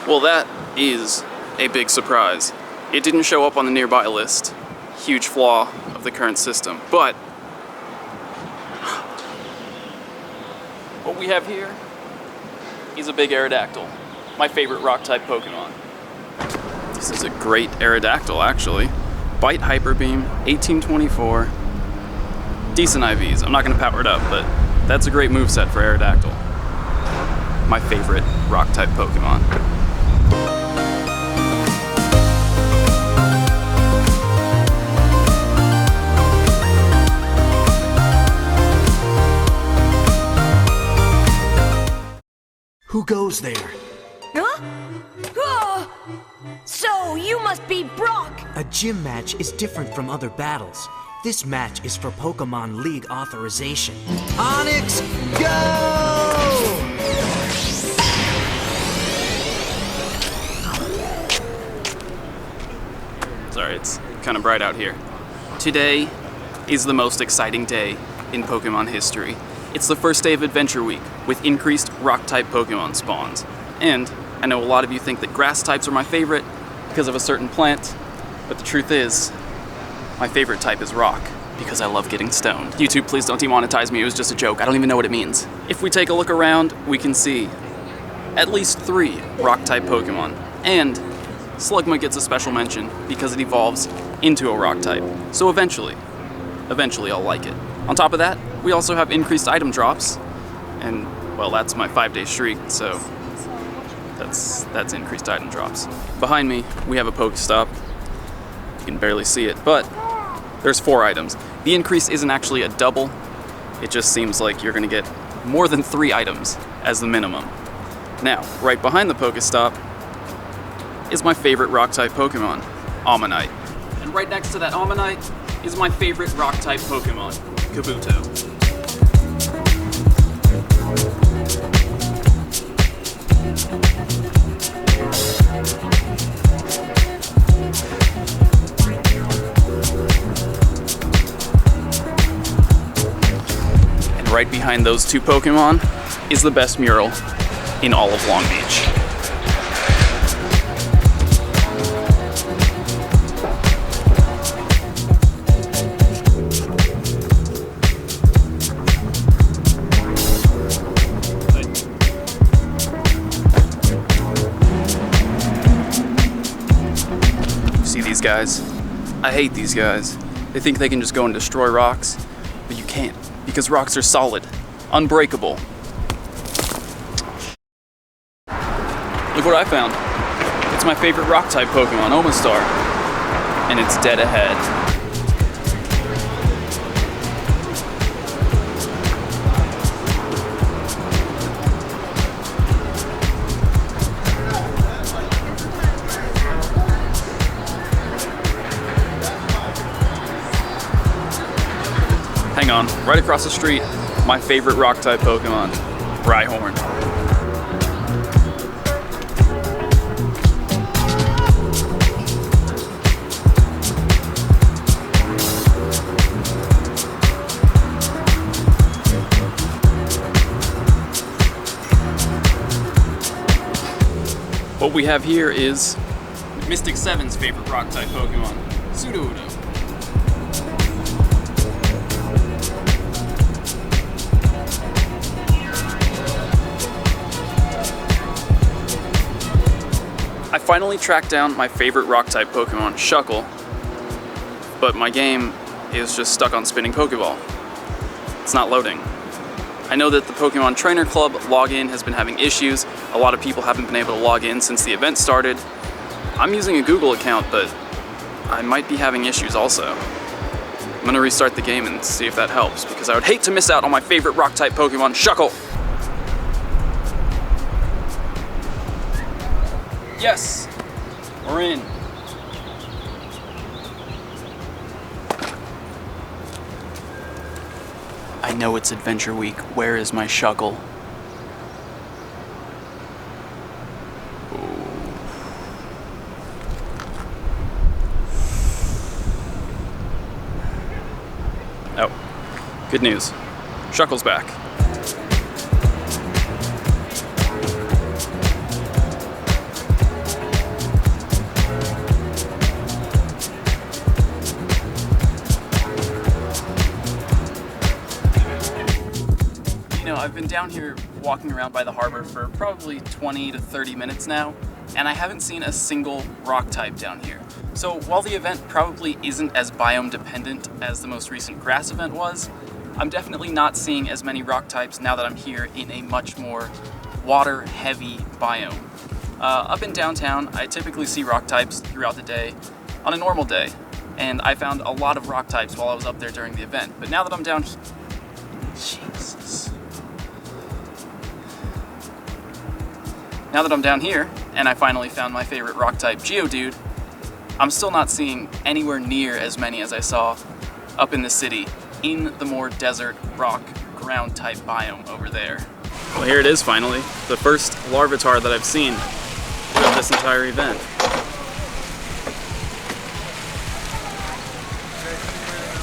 Well, that is a big surprise. It didn't show up on the nearby list. Huge flaw of the current system. But what we have here is a big Aerodactyl, my favorite rock-type Pokemon. This is a great Aerodactyl, actually. Bite Hyper Beam, 1824. Decent IVs. I'm not going to power it up, but that's a great moveset for Aerodactyl. My favorite rock-type Pokemon. Who goes there? Huh? Oh! So, you must be Brock! A gym match is different from other battles. This match is for Pokemon League authorization. Onyx, go! Sorry, it's kind of bright out here. Today is the most exciting day in Pokemon history. It's the first day of Adventure Week, with increased rock-type Pokemon spawns. And I know a lot of you think that grass types are my favorite because of a certain plant, but the truth is, my favorite type is rock, because I love getting stoned. YouTube, please don't demonetize me, it was just a joke. I don't even know what it means. If we take a look around, we can see at least 3 rock-type Pokemon. And Slugma gets a special mention because it evolves into a rock type. So eventually I'll like it. On top of that, we also have increased item drops, and well, that's my 5-day streak, so that's increased item drops. Behind me, we have a Pokestop. You can barely see it, but there's 4 items. The increase isn't actually a double. It just seems like you're gonna get more than 3 items as the minimum. Now, right behind the Pokestop is my favorite rock-type Pokemon, Ammonite. And right next to that Ammonite is my favorite rock-type Pokemon, Kabuto. And right behind those 2 Pokemon is the best mural in all of Long Beach. Guys. I hate these guys. They think they can just go and destroy rocks, but you can't, because rocks are solid, unbreakable. Look what I found. It's my favorite rock-type Pokemon, Omastar, and it's dead ahead. Hang on, right across the street, my favorite rock-type Pokemon, Rhyhorn. What we have here is Mystic 7's favorite rock-type Pokemon, Sudowoodo. I finally tracked down my favorite rock-type Pokemon, Shuckle, but my game is just stuck on spinning Pokeball. It's not loading. I know that the Pokemon Trainer Club login has been having issues. A lot of people haven't been able to log in since the event started. I'm using a Google account, but I might be having issues also. I'm gonna restart the game and see if that helps, because I would hate to miss out on my favorite rock-type Pokemon, Shuckle! Yes! We're in. I know it's Adventure Week. Where is my Shuckle? Oh, good news. Shuckle's back. down here walking around by the harbor for probably 20 to 30 minutes now, and I haven't seen a single rock type down here. So while the event probably isn't as biome dependent as the most recent grass event was, I'm definitely not seeing as many rock types now that I'm here in a much more water-heavy biome. Up in downtown, I typically see rock types throughout the day on a normal day, and I found a lot of rock types while I was up there during the event. But now that I'm down here, Jesus. Now that I'm down here, and I finally found my favorite rock type, Geodude, I'm still not seeing anywhere near as many as I saw up in the city, in the more desert, rock, ground type biome over there. Well, here it is finally, the first Larvitar that I've seen throughout this entire event.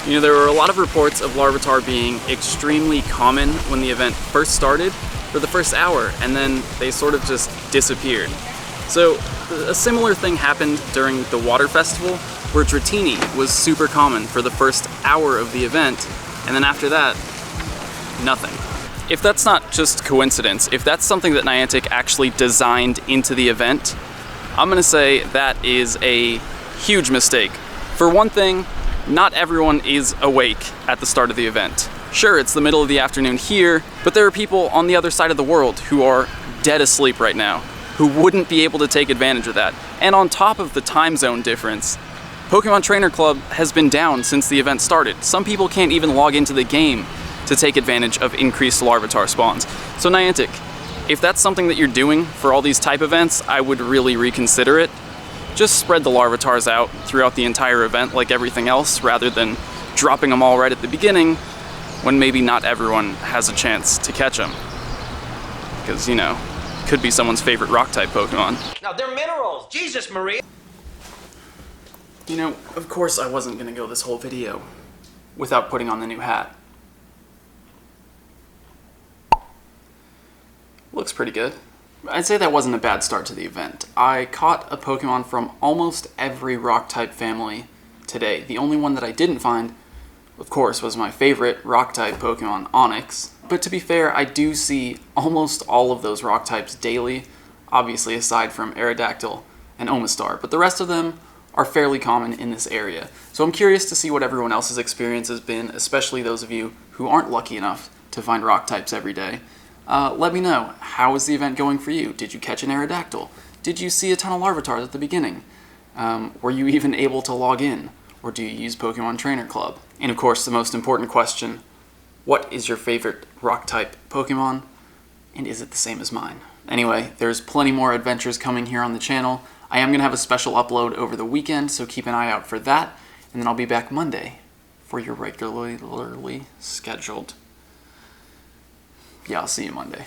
You know, there were a lot of reports of Larvitar being extremely common when the event first started for the first hour, and then they sort of just disappeared. So a similar thing happened during the Water Festival, where Dratini was super common for the first hour of the event, and then after that, nothing. If that's not just coincidence, if that's something that Niantic actually designed into the event, I'm gonna say that is a huge mistake. For one thing, not everyone is awake at the start of the event. Sure, it's the middle of the afternoon here, but there are people on the other side of the world who are dead asleep right now, who wouldn't be able to take advantage of that. And on top of the time zone difference, Pokemon Trainer Club has been down since the event started. Some people can't even log into the game to take advantage of increased Larvitar spawns. So Niantic, if that's something that you're doing for all these type events, I would really reconsider it. Just spread the Larvitars out throughout the entire event like everything else, rather than dropping them all right at the beginning when maybe not everyone has a chance to catch them. Because, you know, could be someone's favorite rock-type Pokemon. Now, they're minerals! Jesus, Maria! You know, of course I wasn't gonna go this whole video without putting on the new hat. Looks pretty good. I'd say that wasn't a bad start to the event. I caught a Pokemon from almost every rock-type family today. The only one that I didn't find, of course, was my favorite rock-type Pokemon, Onix. But to be fair, I do see almost all of those rock types daily, obviously aside from Aerodactyl and Omastar, but the rest of them are fairly common in this area. So I'm curious to see what everyone else's experience has been, especially those of you who aren't lucky enough to find rock types every day. Let me know, how is the event going for you? Did you catch an Aerodactyl? Did you see a ton of Larvitars at the beginning? Were you even able to log in? Or do you use Pokemon Trainer Club? And of course, the most important question, what is your favorite rock-type Pokemon? And is it the same as mine? Anyway, there's plenty more adventures coming here on the channel. I am going to have a special upload over the weekend, so keep an eye out for that. And then I'll be back Monday for your regularly scheduled... Yeah, I'll see you Monday.